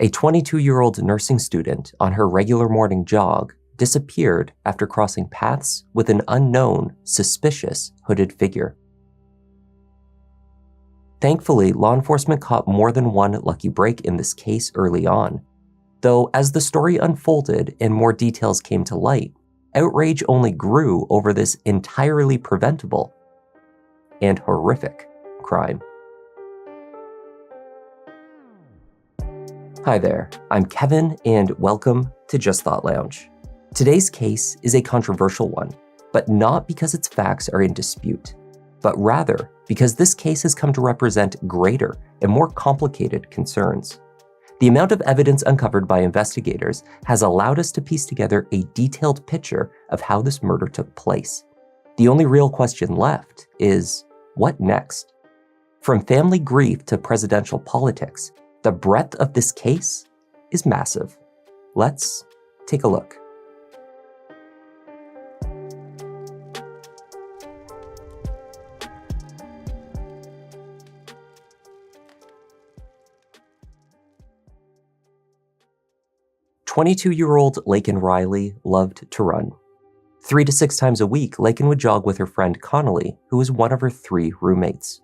A 22-year-old nursing student on her regular morning jog disappeared after crossing paths with an unknown, suspicious hooded figure. Thankfully, law enforcement caught more than one lucky break in this case early on, though as the story unfolded and more details came to light, outrage only grew over this entirely preventable and horrific crime. Hi there, I'm Kevin and welcome to Just Thought Lounge. Today's case is a controversial one, but not because its facts are in dispute, but rather because this case has come to represent greater and more complicated concerns. The amount of evidence uncovered by investigators has allowed us to piece together a detailed picture of how this murder took place. The only real question left is, what next? From family grief to presidential politics, the breadth of this case is massive. Let's take a look. "22-year-old Laken Riley loved to run. 3 to 6 times a week, Laken would jog with her friend Connolly, who was one of her 3 roommates.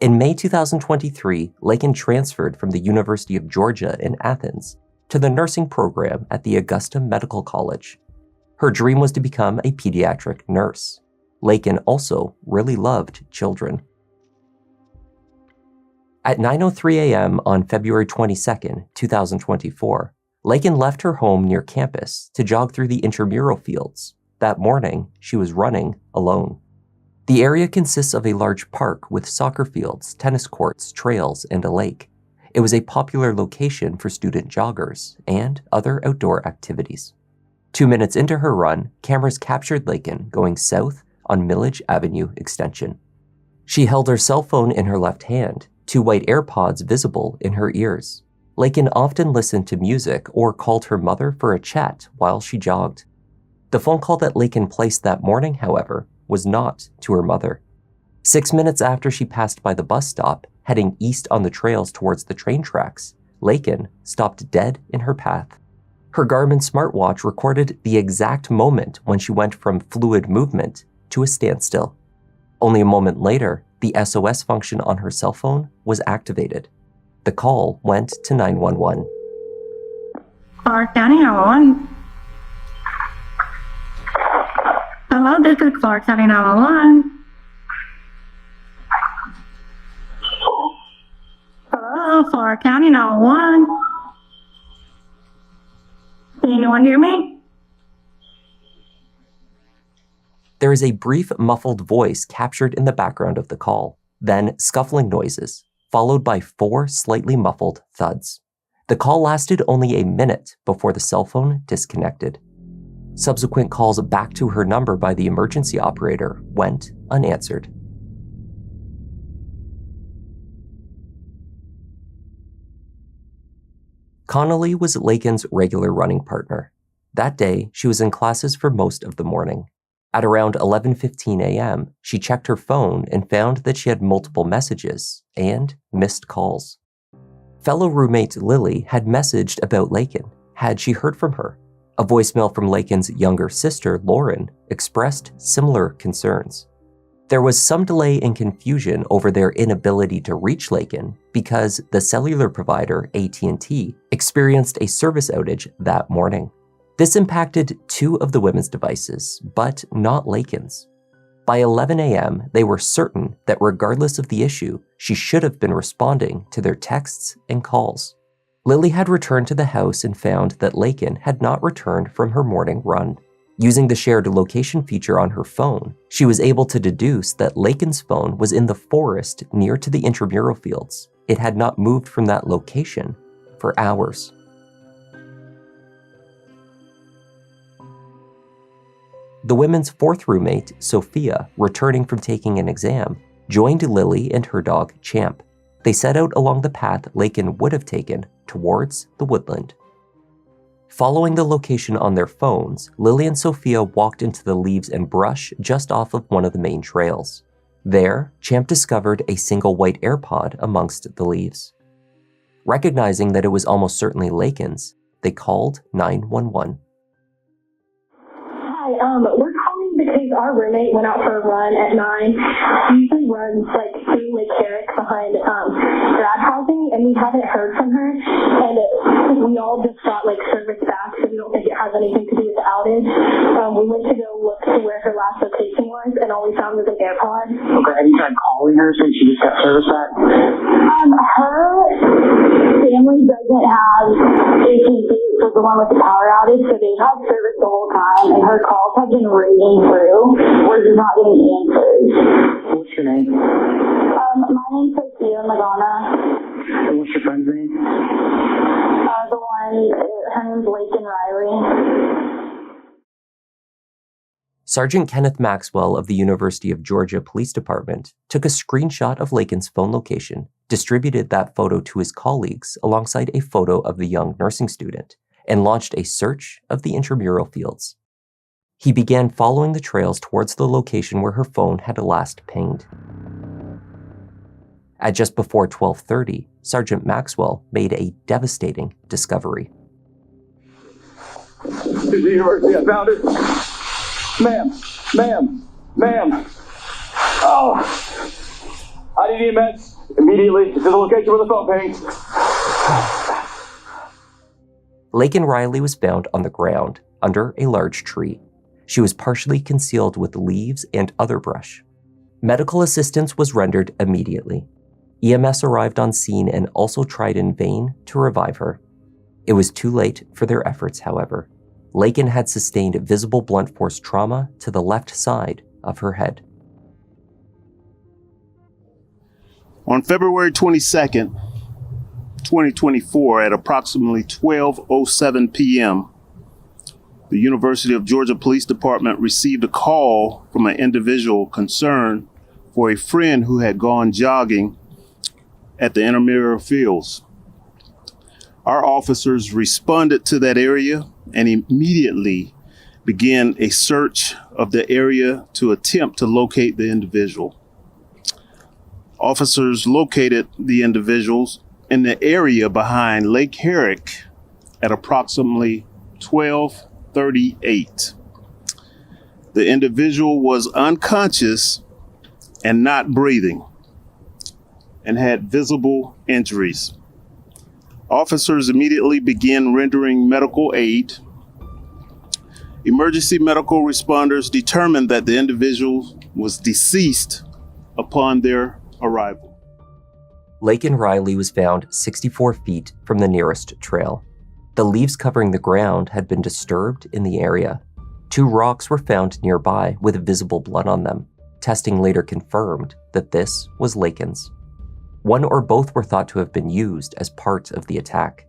In May 2023, Laken transferred from the University of Georgia in Athens to the nursing program at the Augusta Medical College. Her dream was to become a pediatric nurse. Laken also really loved children. At 9:03 a.m. on February 22, 2024, Laken left her home near campus to jog through the intramural fields. That morning, she was running alone. The area consists of a large park with soccer fields, tennis courts, trails, and a lake. It was a popular location for student joggers and other outdoor activities. 2 minutes into her run, cameras captured Laken going south on Millage Avenue Extension. She held her cell phone in her left hand, 2 white AirPods visible in her ears. Laken often listened to music or called her mother for a chat while she jogged. The phone call that Laken placed that morning, however, was not to her mother. 6 minutes after she passed by the bus stop, heading east on the trails towards the train tracks, Laken stopped dead in her path. Her Garmin smartwatch recorded the exact moment when she went from fluid movement to a standstill. Only a moment later, the SOS function on her cell phone was activated. The call went to 911. Clark County 911. Hello, this is Clark County 911. Hello, Clark County 911. Can anyone hear me? There is a brief muffled voice captured in the background of the call, then scuffling noises, followed by 4 slightly muffled thuds. The call lasted only a minute before the cell phone disconnected. Subsequent calls back to her number by the emergency operator went unanswered. Connolly was Laken's regular running partner. That day, she was in classes for most of the morning. At around 11:15 a.m., she checked her phone and found that she had multiple messages and missed calls. Fellow roommate Lily had messaged about Laken. Had she heard from her? A voicemail from Laken's younger sister, Lauren, expressed similar concerns. There was some delay and confusion over their inability to reach Laken because the cellular provider, AT&T, experienced a service outage that morning. This impacted 2 of the women's devices, but not Laken's. By 11 a.m., they were certain that regardless of the issue, she should have been responding to their texts and calls. Lily had returned to the house and found that Laken had not returned from her morning run. Using the shared location feature on her phone, she was able to deduce that Laken's phone was in the forest near to the intramural fields. It had not moved from that location for hours. The women's 4th roommate, Sophia, returning from taking an exam, joined Lily and her dog, Champ. They set out along the path Laken would have taken towards the woodland. Following the location on their phones, Lily and Sophia walked into the leaves and brush just off of one of the main trails. There, Champ discovered a single white AirPod amongst the leaves. Recognizing that it was almost certainly Laken's, they called 911. Hi, we're calling because our roommate went out for a run at 9. She usually runs through Lake Herrick behind grad housing, and we haven't heard from her. And we all just got service back, so we don't think it has anything to do with the outage. We went to go look to where her last location was, and all we found was an AirPod. Okay, have you tried calling her since she just got service back? Her family doesn't have AT&T, so the one with the power outage, so they've had service the whole time, and her calls have been ringing through. We're just not getting answers. What's your name? My name's Sophia Madonna. And what's your friend's name? Her name's Laken Riley. Sergeant Kenneth Maxwell of the University of Georgia Police Department took a screenshot of Laken's phone location, distributed that photo to his colleagues alongside a photo of the young nursing student, and launched a search of the intramural fields. He began following the trails towards the location where her phone had last pinged. At just before 12:30, Sergeant Maxwell made a devastating discovery. This is the university. I found it. Ma'am. Oh! I need EMS immediately to the location where the phone pinged. Laken Riley was found on the ground under a large tree. She was partially concealed with leaves and other brush. Medical assistance was rendered immediately. EMS arrived on scene and also tried in vain to revive her. It was too late for their efforts, however. Laken had sustained visible blunt force trauma to the left side of her head. On February 22nd, 2024, at approximately 12:07 p.m., the University of Georgia Police Department received a call from an individual concerned for a friend who had gone jogging at the intramural fields. Our officers responded to that area and immediately began a search of the area to attempt to locate the individual. Officers located the individuals in the area behind Lake Herrick at approximately 12:38. The individual was unconscious and not breathing and had visible injuries. Officers immediately began rendering medical aid. Emergency medical responders determined that the individual was deceased upon their arrival. Laken Riley was found 64 feet from the nearest trail. The leaves covering the ground had been disturbed in the area. 2 rocks were found nearby with visible blood on them. Testing later confirmed that this was Laken's. One or both were thought to have been used as part of the attack.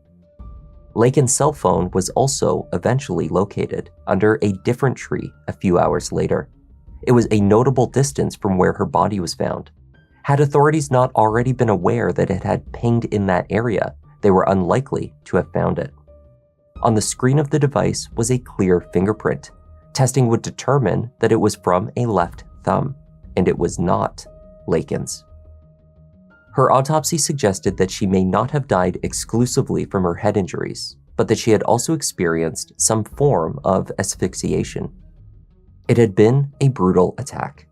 Laken's cell phone was also eventually located under a different tree a few hours later. It was a notable distance from where her body was found. Had authorities not already been aware that it had pinged in that area, they were unlikely to have found it. On the screen of the device was a clear fingerprint. Testing would determine that it was from a left thumb, and it was not Laken's. Her autopsy suggested that she may not have died exclusively from her head injuries, but that she had also experienced some form of asphyxiation. It had been a brutal attack.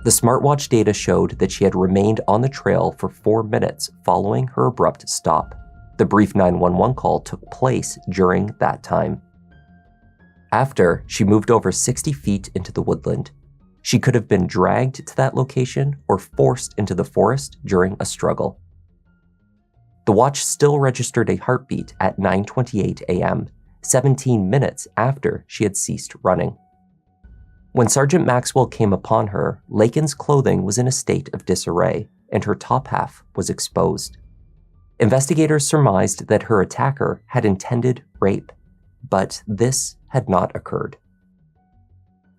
The smartwatch data showed that she had remained on the trail for 4 minutes following her abrupt stop. The brief 911 call took place during that time. After, she moved over 60 feet into the woodland. She could have been dragged to that location or forced into the forest during a struggle. The watch still registered a heartbeat at 9:28 a.m., 17 minutes after she had ceased running. When Sergeant Maxwell came upon her, Laken's clothing was in a state of disarray, and her top half was exposed. Investigators surmised that her attacker had intended rape, but this had not occurred.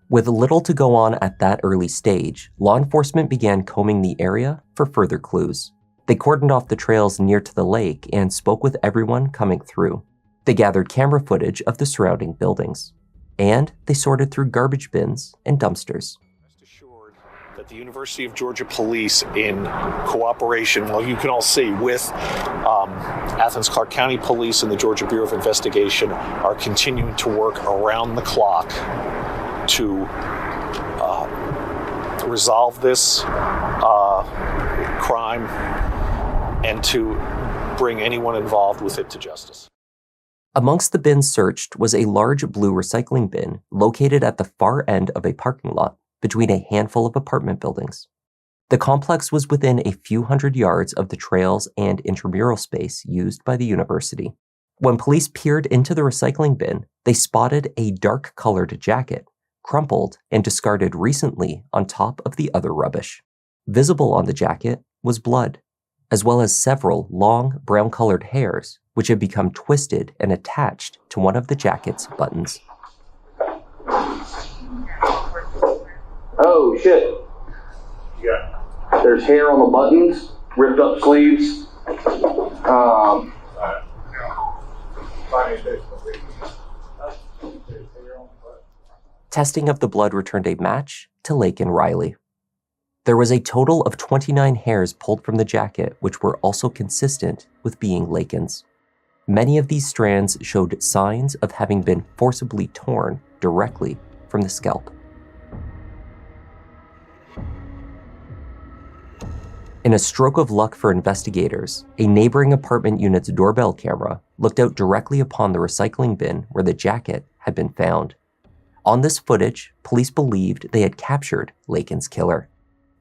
With little to go on at that early stage, law enforcement began combing the area for further clues. They cordoned off the trails near to the lake and spoke with everyone coming through. They gathered camera footage of the surrounding buildings, and they sorted through garbage bins and dumpsters. Rest assured that the University of Georgia Police, in cooperation, well, you can all see, with Athens Clarke County Police and the Georgia Bureau of Investigation are continuing to work around the clock to resolve this crime and to bring anyone involved with it to justice. Amongst the bins searched was a large blue recycling bin located at the far end of a parking lot between a handful of apartment buildings. The complex was within a few hundred yards of the trails and intramural space used by the university. When police peered into the recycling bin, they spotted a dark-colored jacket, crumpled and discarded recently on top of the other rubbish. Visible on the jacket was blood, as well as several long brown-colored hairs which had become twisted and attached to one of the jacket's buttons. Oh, shit. Yeah. There's hair on the buttons, ripped up sleeves. Testing of the blood returned a match to Laken Riley. There was a total of 29 hairs pulled from the jacket, which were also consistent with being Laken's. Many of these strands showed signs of having been forcibly torn directly from the scalp. In a stroke of luck for investigators, a neighboring apartment unit's doorbell camera looked out directly upon the recycling bin where the jacket had been found. On this footage, police believed they had captured Laken's killer.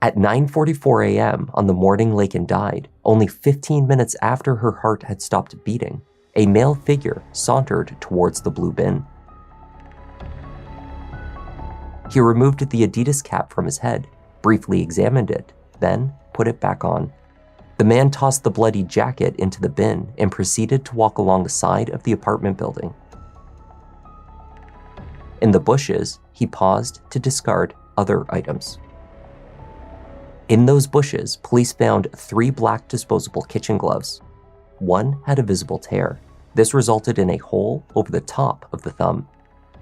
At 9:44 a.m. on the morning Laken died, only 15 minutes after her heart had stopped beating, a male figure sauntered towards the blue bin. He removed the Adidas cap from his head, briefly examined it, then put it back on. The man tossed the bloody jacket into the bin and proceeded to walk along the side of the apartment building. In the bushes, he paused to discard other items. In those bushes, police found 3 black disposable kitchen gloves. One had a visible tear. This resulted in a hole over the top of the thumb.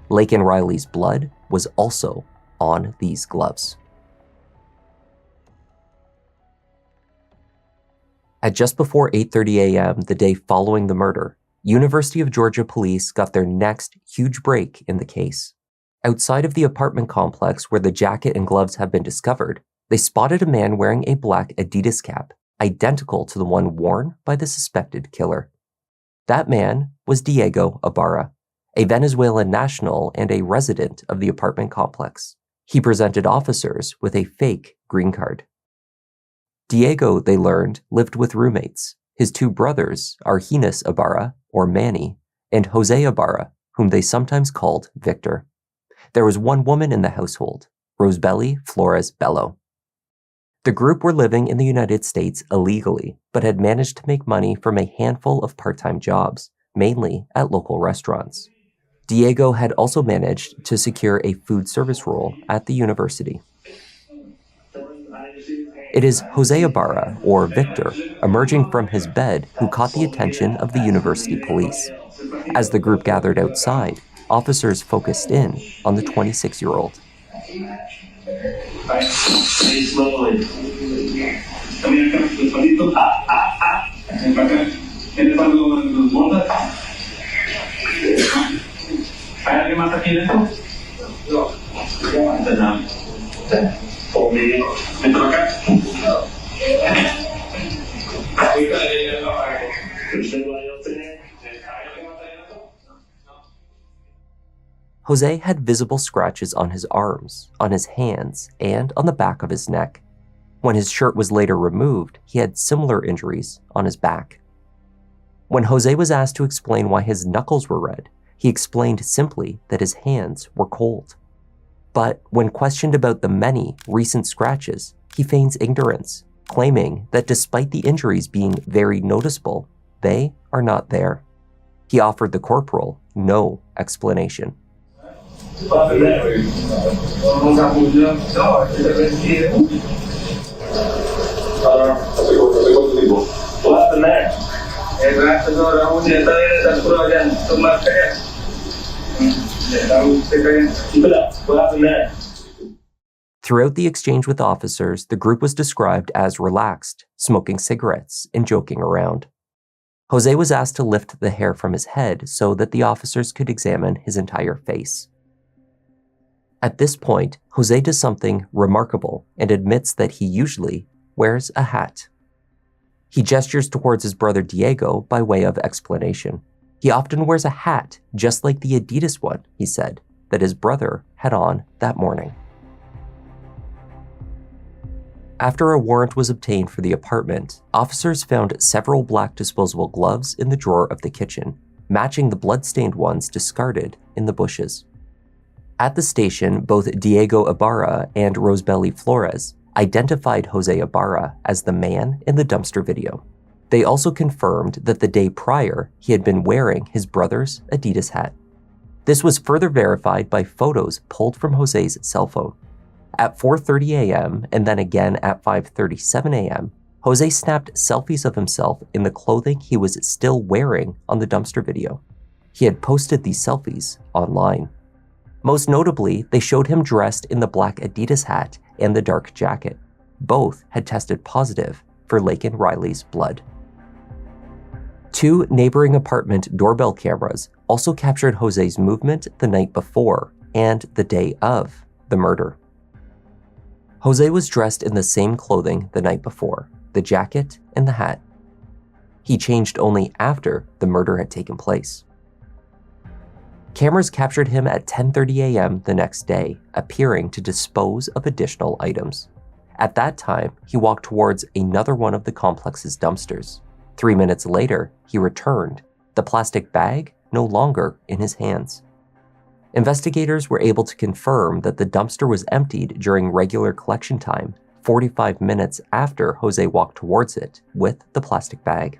Laken Riley's blood was also on these gloves. At just before 8:30 a.m. the day following the murder, University of Georgia police got their next huge break in the case. Outside of the apartment complex where the jacket and gloves had been discovered, they spotted a man wearing a black Adidas cap, identical to the one worn by the suspected killer. That man was Diego Ibarra, a Venezuelan national and a resident of the apartment complex. He presented officers with a fake green card. Diego, they learned, lived with roommates, his 2 brothers, Argenis Ibarra, or Manny, and Jose Ibarra, whom they sometimes called Victor. There was one woman in the household, Rosebelly Flores Bello. The group were living in the United States illegally, but had managed to make money from a handful of part-time jobs, mainly at local restaurants. Diego had also managed to secure a food service role at the university. It is Jose Ibarra, or Victor, emerging from his bed who caught the attention of the university police. As the group gathered outside, officers focused in on the 26-year-old. Jose had visible scratches on his arms, on his hands, and on the back of his neck. When his shirt was later removed, he had similar injuries on his back. When Jose was asked to explain why his knuckles were red, he explained simply that his hands were cold. But when questioned about the many recent scratches, he feigns ignorance, claiming that despite the injuries being very noticeable, they are not there. He offered the corporal no explanation. What happened there? What happened there? Throughout the exchange with officers, the group was described as relaxed, smoking cigarettes, and joking around. Jose was asked to lift the hair from his head so that the officers could examine his entire face. At this point, Jose does something remarkable and admits that he usually wears a hat. He gestures towards his brother Diego by way of explanation. He often wears a hat just like the Adidas one, he said, that his brother had on that morning. After a warrant was obtained for the apartment, officers found several black disposable gloves in the drawer of the kitchen, matching the blood-stained ones discarded in the bushes. At the station, both Diego Ibarra and Rosebelly Flores identified Jose Ibarra as the man in the dumpster video. They also confirmed that the day prior, he had been wearing his brother's Adidas hat. This was further verified by photos pulled from Jose's cell phone. At 4:30 a.m. and then again at 5:37 a.m., Jose snapped selfies of himself in the clothing he was still wearing on the dumpster video. He had posted these selfies online. Most notably, they showed him dressed in the black Adidas hat and the dark jacket. Both had tested positive for Laken Riley's blood. 2 neighboring apartment doorbell cameras also captured Jose's movement the night before and the day of the murder. Jose was dressed in the same clothing the night before, the jacket and the hat. He changed only after the murder had taken place. Cameras captured him at 10:30 a.m. the next day, appearing to dispose of additional items. At that time, he walked towards another one of the complex's dumpsters. 3 minutes later, he returned, the plastic bag no longer in his hands. Investigators were able to confirm that the dumpster was emptied during regular collection time, 45 minutes after Jose walked towards it with the plastic bag.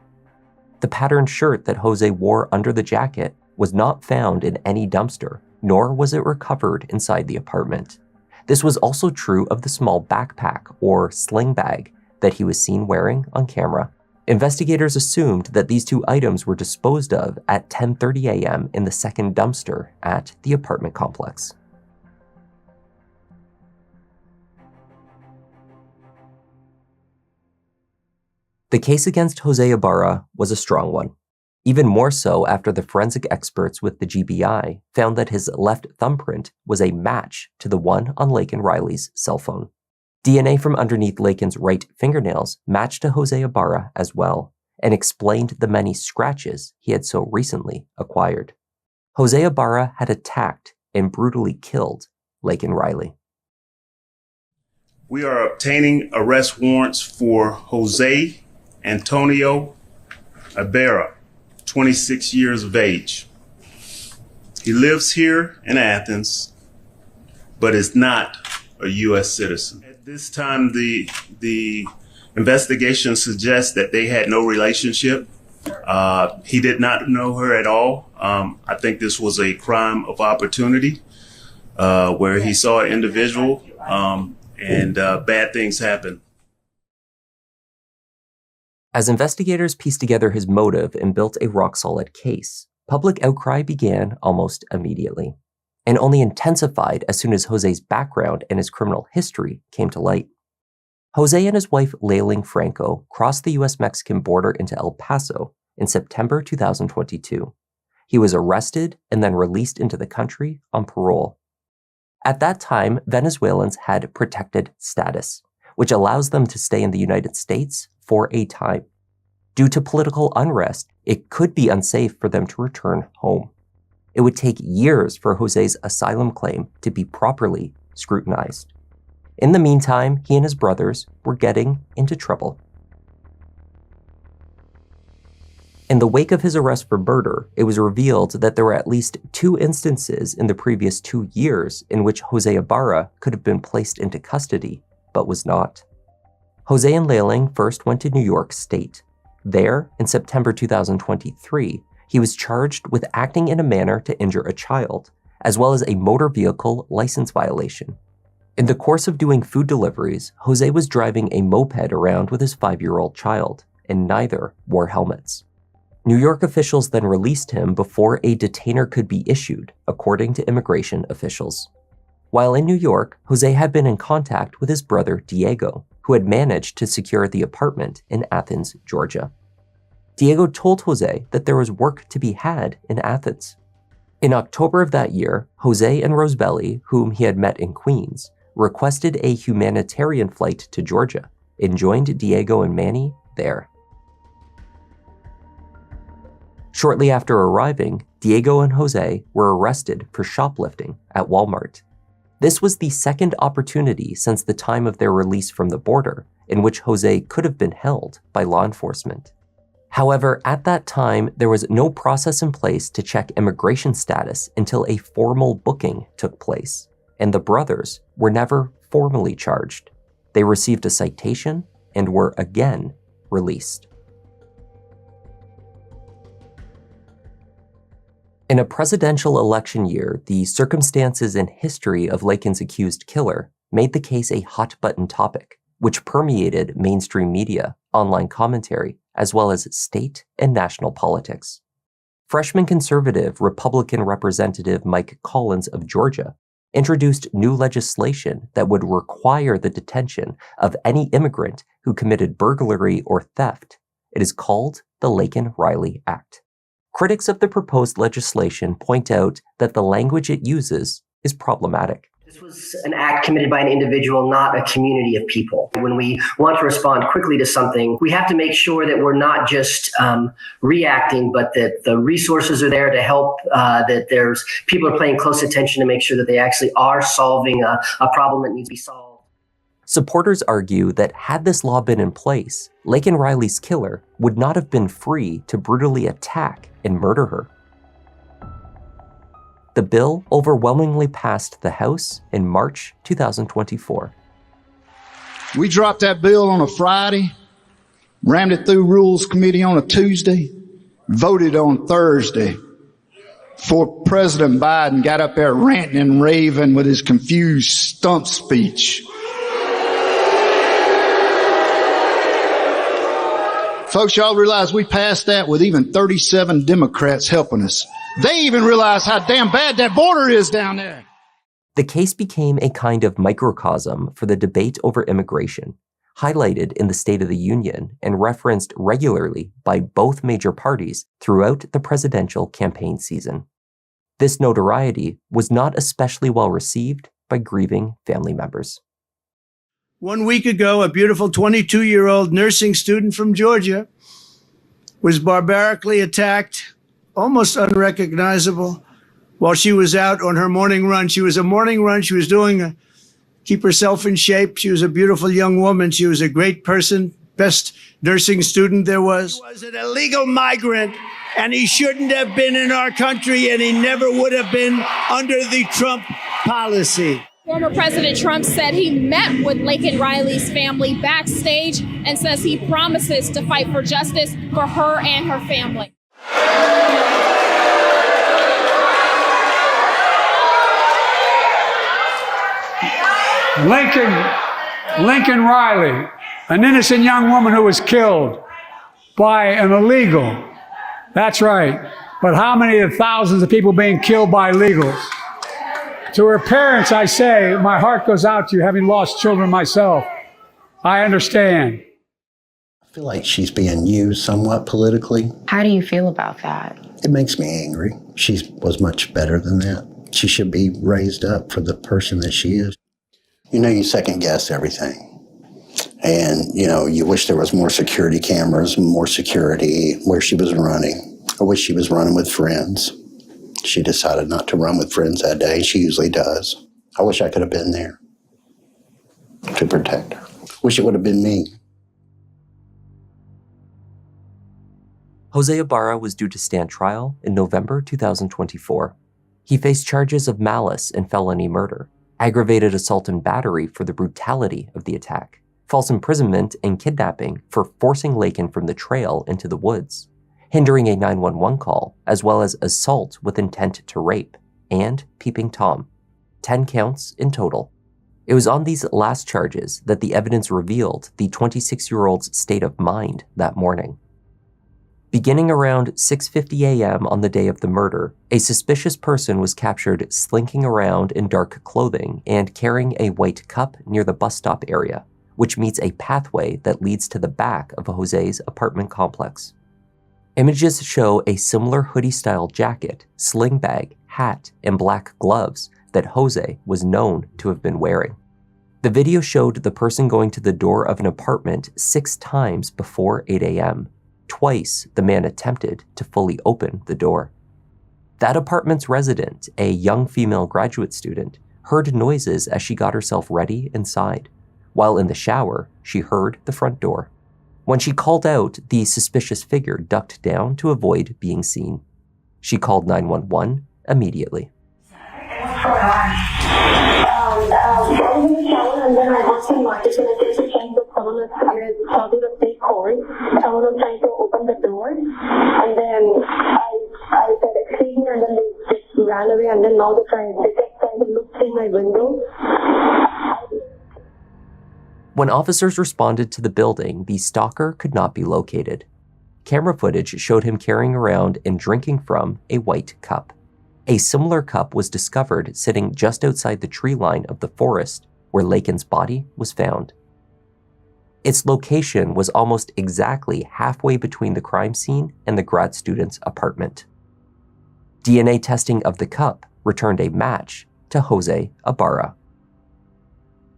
The patterned shirt that Jose wore under the jacket was not found in any dumpster, nor was it recovered inside the apartment. This was also true of the small backpack or sling bag that he was seen wearing on camera. Investigators assumed that these 2 items were disposed of at 10:30 a.m. in the second dumpster at the apartment complex. The case against Jose Ibarra was a strong one, even more so after the forensic experts with the GBI found that his left thumbprint was a match to the one on Laken Riley's cell phone. DNA from underneath Laken's right fingernails matched to Jose Ibarra as well, and explained the many scratches he had so recently acquired. Jose Ibarra had attacked and brutally killed Laken Riley. We are obtaining arrest warrants for Jose Antonio Ibarra, 26 years of age. He lives here in Athens, but is not a U.S. citizen. At this time, the investigation suggests that they had no relationship. He did not know her at all. I think this was a crime of opportunity where he saw an individual and bad things happen. As investigators pieced together his motive and built a rock-solid case, public outcry began almost immediately, and only intensified as soon as Jose's background and his criminal history came to light. Jose and his wife Laken Franco crossed the U.S.-Mexican border into El Paso in September 2022. He was arrested and then released into the country on parole. At that time, Venezuelans had protected status, which allows them to stay in the United States for a time. Due to political unrest, it could be unsafe for them to return home. It would take years for Jose's asylum claim to be properly scrutinized. In the meantime, he and his brothers were getting into trouble. In the wake of his arrest for murder, it was revealed that there were at least 2 instances in the previous 2 years in which Jose Ibarra could have been placed into custody, but was not. Jose and Laken first went to New York State. There, in September 2023, he was charged with acting in a manner to injure a child, as well as a motor vehicle license violation. In the course of doing food deliveries, Jose was driving a moped around with his 5-year-old child, and neither wore helmets. New York officials then released him before a detainer could be issued, according to immigration officials. While in New York, Jose had been in contact with his brother Diego, who had managed to secure the apartment in Athens, Georgia. Diego told Jose that there was work to be had in Athens. In October of that year, Jose and Rosebelly, whom he had met in Queens, requested a humanitarian flight to Georgia and joined Diego and Manny there. Shortly after arriving, Diego and Jose were arrested for shoplifting at Walmart. This was the second opportunity since the time of their release from the border in which Jose could have been held by law enforcement. However, at that time, there was no process in place to check immigration status until a formal booking took place, and the brothers were never formally charged. They received a citation and were again released. In a presidential election year, the circumstances and history of Laken's accused killer made the case a hot-button topic, which permeated mainstream media, online commentary, as well as state and national politics. Freshman conservative Republican Representative Mike Collins of Georgia introduced new legislation that would require the detention of any immigrant who committed burglary or theft. It is called the Laken Riley Act. Critics of the proposed legislation point out that the language it uses is problematic. This was an act committed by an individual, not a community of people. When we want to respond quickly to something, we have to make sure that we're not just reacting, but that the resources are there to help, that there's people are paying close attention to make sure that they actually are solving a problem that needs to be solved. Supporters argue that had this law been in place, Laken Riley's killer would not have been free to brutally attack and murder her. The bill overwhelmingly passed the House in March 2024. We dropped that bill on a Friday, rammed it through Rules Committee on a Tuesday, voted on Thursday, before President Biden got up there ranting and raving with his confused stump speech. Folks, y'all realize we passed that with even 37 Democrats helping us. They even realize how damn bad that border is down there. The case became a kind of microcosm for the debate over immigration, highlighted in the State of the Union and referenced regularly by both major parties throughout the presidential campaign season. This notoriety was not especially well received by grieving family members. 1 week ago, a beautiful 22-year-old nursing student from Georgia was barbarically attacked, almost unrecognizable, while she was out on her morning run. She was doing keep herself in shape. She was a beautiful young woman. She was a great person, best nursing student there was. He was an illegal migrant, and he shouldn't have been in our country, and he never would have been under the Trump policy. Former President Trump said he met with Laken Riley's family backstage and says he promises to fight for justice for her and her family. Laken Riley, an innocent young woman who was killed by an illegal. That's right. But how many of thousands of people being killed by illegals? To her parents, I say, my heart goes out to you, having lost children myself. I understand. I feel like she's being used somewhat politically. How do you feel about that? It makes me angry. She was much better than that. She should be raised up for the person that she is. You know, you second guess everything. And, you know, you wish there was more security cameras, more security where she was running. I wish she was running with friends. She decided not to run with friends that day. She usually does. I wish I could have been there to protect her. Wish it would have been me. Jose Ibarra was due to stand trial in November 2024. He faced charges of malice and felony murder, aggravated assault and battery for the brutality of the attack, false imprisonment and kidnapping for forcing Laken from the trail into the woods, hindering a 911 call, as well as assault with intent to rape, and peeping Tom. 10 counts in total. It was on these last charges that the evidence revealed the 26-year-old's state of mind that morning. Beginning around 6:50 a.m. on the day of the murder, a suspicious person was captured slinking around in dark clothing and carrying a white cup near the bus stop area, which meets a pathway that leads to the back of Jose's apartment complex. Images show a similar hoodie-style jacket, sling bag, hat, and black gloves that Jose was known to have been wearing. The video showed the person going to the door of an apartment 6 times before 8 a.m. Twice, the man attempted to fully open the door. That apartment's resident, a young female graduate student, heard noises as she got herself ready inside. While in the shower, she heard the front door. When she called out, the suspicious figure ducked down to avoid being seen. She called 911 immediately. I was in the shower and then I heard some noises and I just trying to someone was shouting a big horn. Someone was trying to open the door and then I said excuse me and then they just ran away and then now they're trying to look through my window. When officers responded to the building, the stalker could not be located. Camera footage showed him carrying around and drinking from a white cup. A similar cup was discovered sitting just outside the tree line of the forest where Laken's body was found. Its location was almost exactly halfway between the crime scene and the grad student's apartment. DNA testing of the cup returned a match to Jose Ibarra.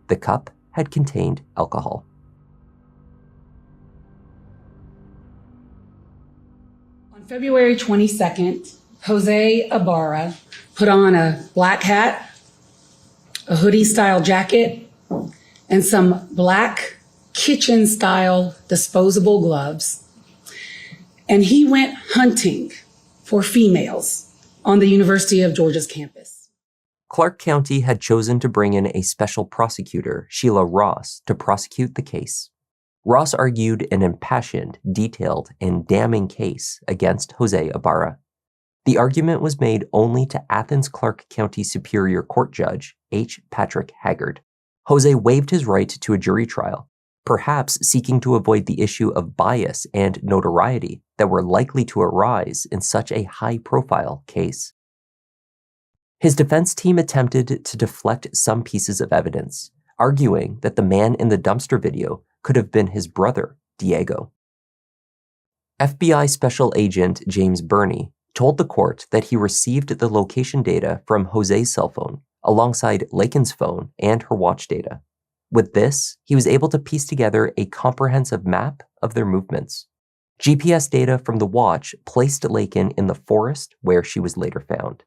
The cup had contained alcohol. On February 22nd, Jose Ibarra put on a black hat, a hoodie-style jacket, and some black kitchen-style disposable gloves. And he went hunting for females on the University of Georgia's campus. Clark County had chosen to bring in a special prosecutor, Sheila Ross, to prosecute the case. Ross argued an impassioned, detailed, and damning case against Jose Ibarra. The argument was made only to Athens-Clarke County Superior Court Judge H. Patrick Haggard. Jose waived his right to a jury trial, perhaps seeking to avoid the issue of bias and notoriety that were likely to arise in such a high-profile case. His defense team attempted to deflect some pieces of evidence, arguing that the man in the dumpster video could have been his brother, Diego. FBI Special Agent James Burney told the court that he received the location data from Jose's cell phone, alongside Laken's phone and her watch data. With this, he was able to piece together a comprehensive map of their movements. GPS data from the watch placed Laken in the forest where she was later found.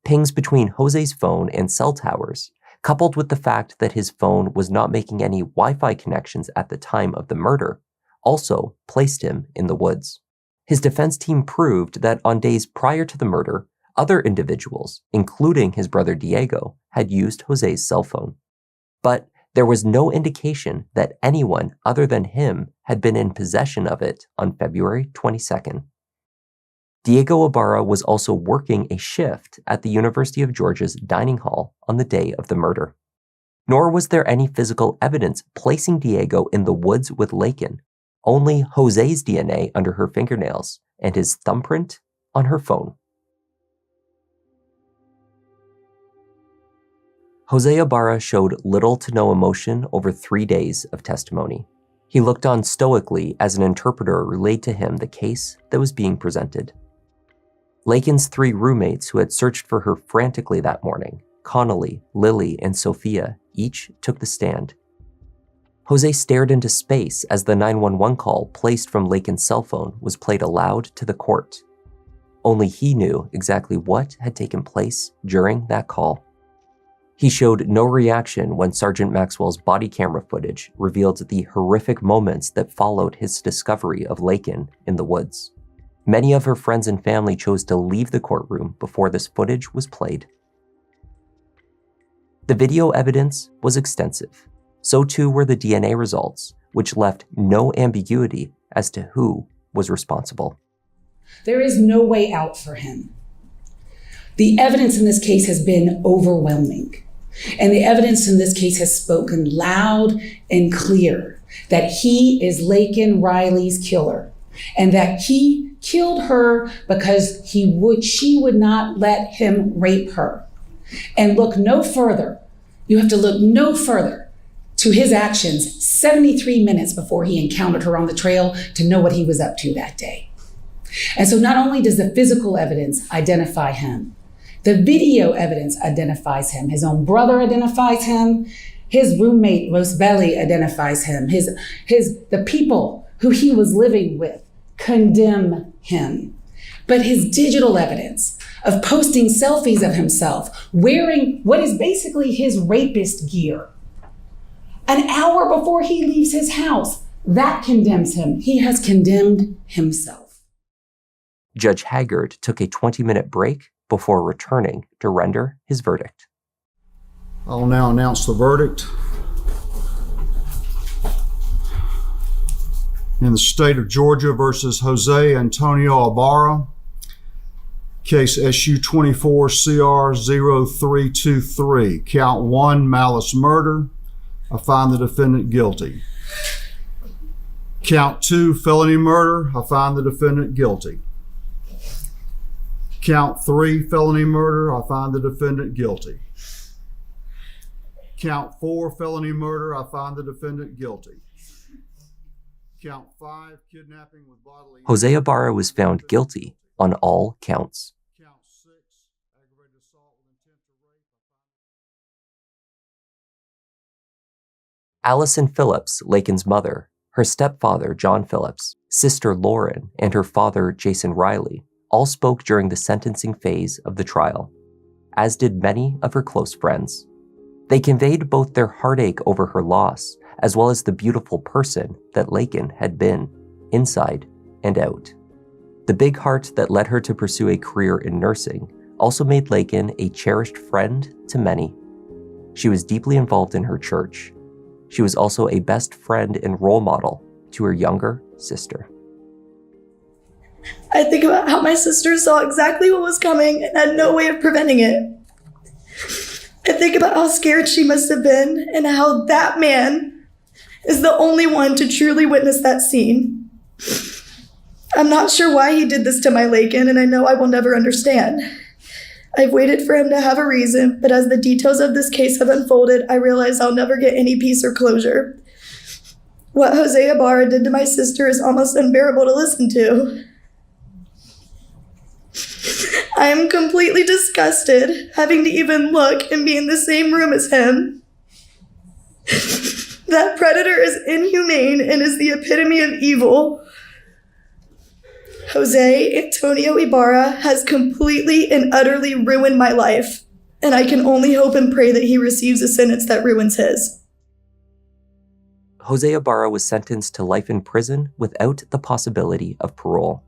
Pings between Jose's phone and cell towers, coupled with the fact that his phone was not making any Wi-Fi connections at the time of the murder, also placed him in the woods. His defense team proved that on days prior to the murder, other individuals, including his brother Diego, had used Jose's cell phone. But there was no indication that anyone other than him had been in possession of it on February 22nd. Diego Ibarra was also working a shift at the University of Georgia's dining hall on the day of the murder. Nor was there any physical evidence placing Diego in the woods with Laken, only Jose's DNA under her fingernails and his thumbprint on her phone. Jose Ibarra showed little to no emotion over 3 days of testimony. He looked on stoically as an interpreter relayed to him the case that was being presented. Laken's 3 roommates who had searched for her frantically that morning, Connolly, Lily, and Sophia, each took the stand. Jose stared into space as the 911 call placed from Laken's cell phone was played aloud to the court. Only he knew exactly what had taken place during that call. He showed no reaction when Sergeant Maxwell's body camera footage revealed the horrific moments that followed his discovery of Laken in the woods. Many of her friends and family chose to leave the courtroom before this footage was played. The video evidence was extensive. So too were the DNA results, which left no ambiguity as to who was responsible. There is no way out for him. The evidence in this case has been overwhelming. And the evidence in this case has spoken loud and clear that he is Laken Riley's killer and that he killed her because she would not let him rape her. And look no further. You have to look no further to his actions 73 minutes before he encountered her on the trail to know what he was up to that day. And so not only does the physical evidence identify him, the video evidence identifies him. His own brother identifies him. His roommate, Rosebelly, identifies him. The people who he was living with condemn him. But his digital evidence of posting selfies of himself wearing what is basically his rapist gear an hour before he leaves his house, that condemns him. He has condemned himself. Judge Haggard took a 20-minute break before returning to render his verdict. I'll now announce the verdict. In the state of Georgia versus Jose Antonio Ibarra, case SU 24CR0323, count 1, malice murder. I find the defendant guilty. Count 2, felony murder. I find the defendant guilty. Count 3, felony murder. I find the defendant guilty. Count 4, felony murder. I find the defendant guilty. Count 5, kidnapping with bodily... Jose Ibarra was found guilty on all counts. Count 6, aggravated assault with intent to rape. Allison Phillips, Laken's mother, her stepfather, John Phillips, sister Lauren, and her father, Jason Riley, all spoke during the sentencing phase of the trial, as did many of her close friends. They conveyed both their heartache over her loss, as well as the beautiful person that Laken had been, inside and out. The big heart that led her to pursue a career in nursing also made Laken a cherished friend to many. She was deeply involved in her church. She was also a best friend and role model to her younger sister. I think about how my sister saw exactly what was coming and had no way of preventing it. I think about how scared she must have been and how that man is the only one to truly witness that scene. I'm not sure why he did this to my Laken, and I know I will never understand. I've waited for him to have a reason, but as the details of this case have unfolded, I realize I'll never get any peace or closure. What Jose Ibarra did to my sister is almost unbearable to listen to. I am completely disgusted having to even look and be in the same room as him. That predator is inhumane and is the epitome of evil. Jose Antonio Ibarra has completely and utterly ruined my life, and I can only hope and pray that he receives a sentence that ruins his. Jose Ibarra was sentenced to life in prison without the possibility of parole.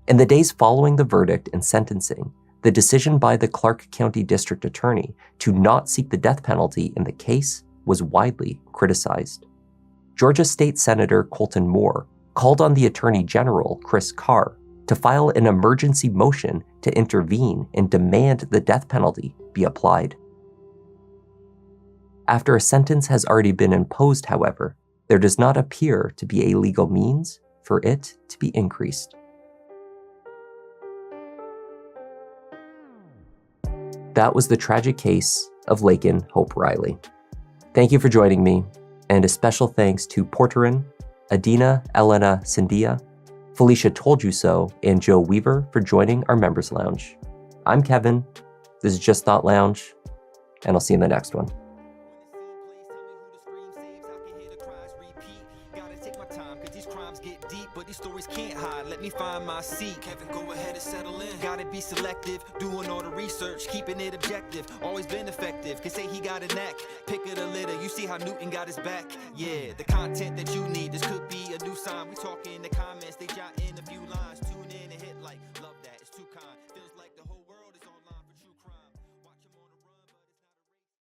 In the days following the verdict and sentencing, the decision by the Clark County District Attorney to not seek the death penalty in the case was widely criticized. Georgia State Senator Colton Moore called on the Attorney General, Chris Carr, to file an emergency motion to intervene and demand the death penalty be applied. After a sentence has already been imposed, however, there does not appear to be a legal means for it to be increased. That was the tragic case of Laken Hope Riley. Thank you for joining me, and a special thanks to Porterin, Adina Elena Cindia, Felicia Told You So, and Joe Weaver for joining our Members Lounge. I'm Kevin, this is Just Thought Lounge, and I'll see you in the next one. Let me find my seat. Kevin, go ahead and settle in. Gotta be selective, doing all the research, keeping it objective. Always been effective, can say he got a knack. Pick of the litter, you see how Newton got his back. Yeah, the content that you need, this could be a new sign. We talking